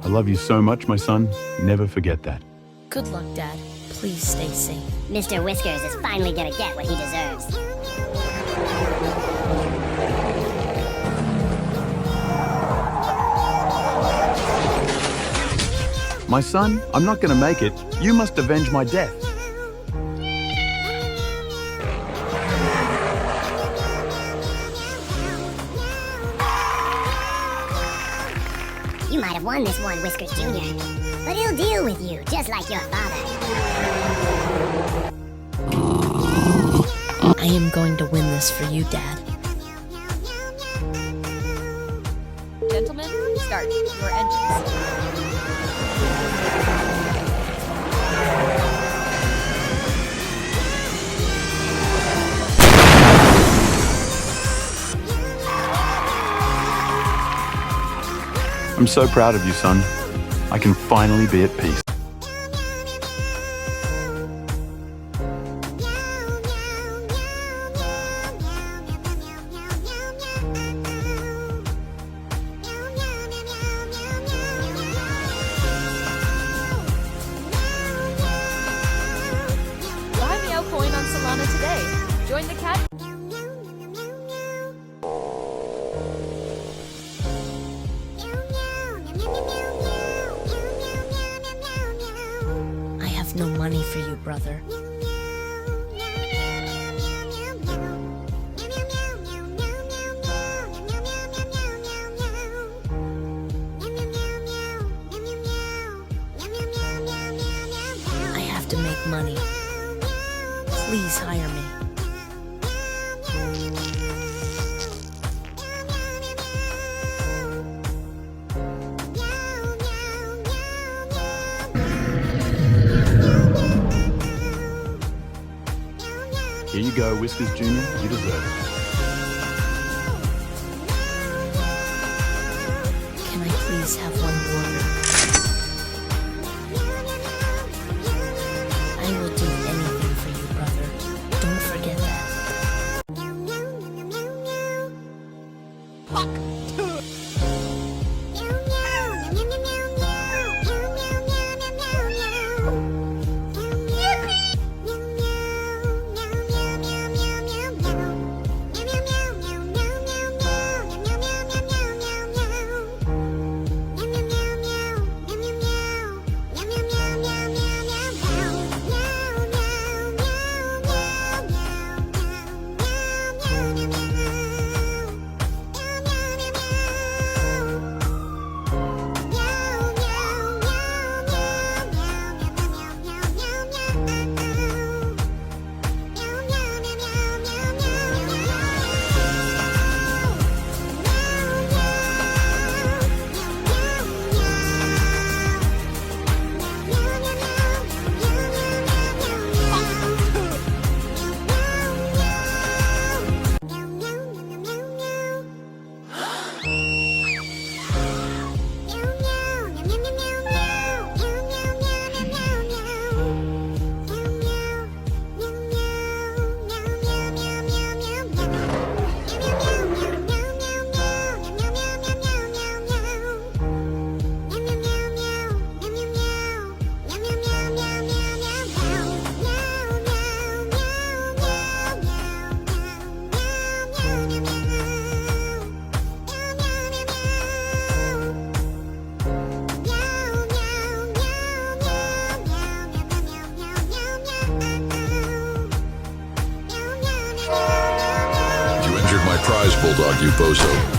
I love you so much, my son. Never forget that. Good luck, Dad. Please stay safe. Mr. Whiskers is finally gonna get what he deserves. My son, I'm not gonna make it. You must avenge my death. You might have won this one, Whiskers Jr., but he'll deal with you just like your father. I am going to win this for you, Dad. Gentlemen, start your engines. I'm so proud of you, son. I can finally be at peace. Buy me a coin on Solana today. Join the cat. I have no money for you, brother. I have to make money. Please hire me. Here you go, Whiskers Jr. You deserve it. Can I please have one more? I will do anything for you, brother. Don't forget that. My prize bulldog, you bozo.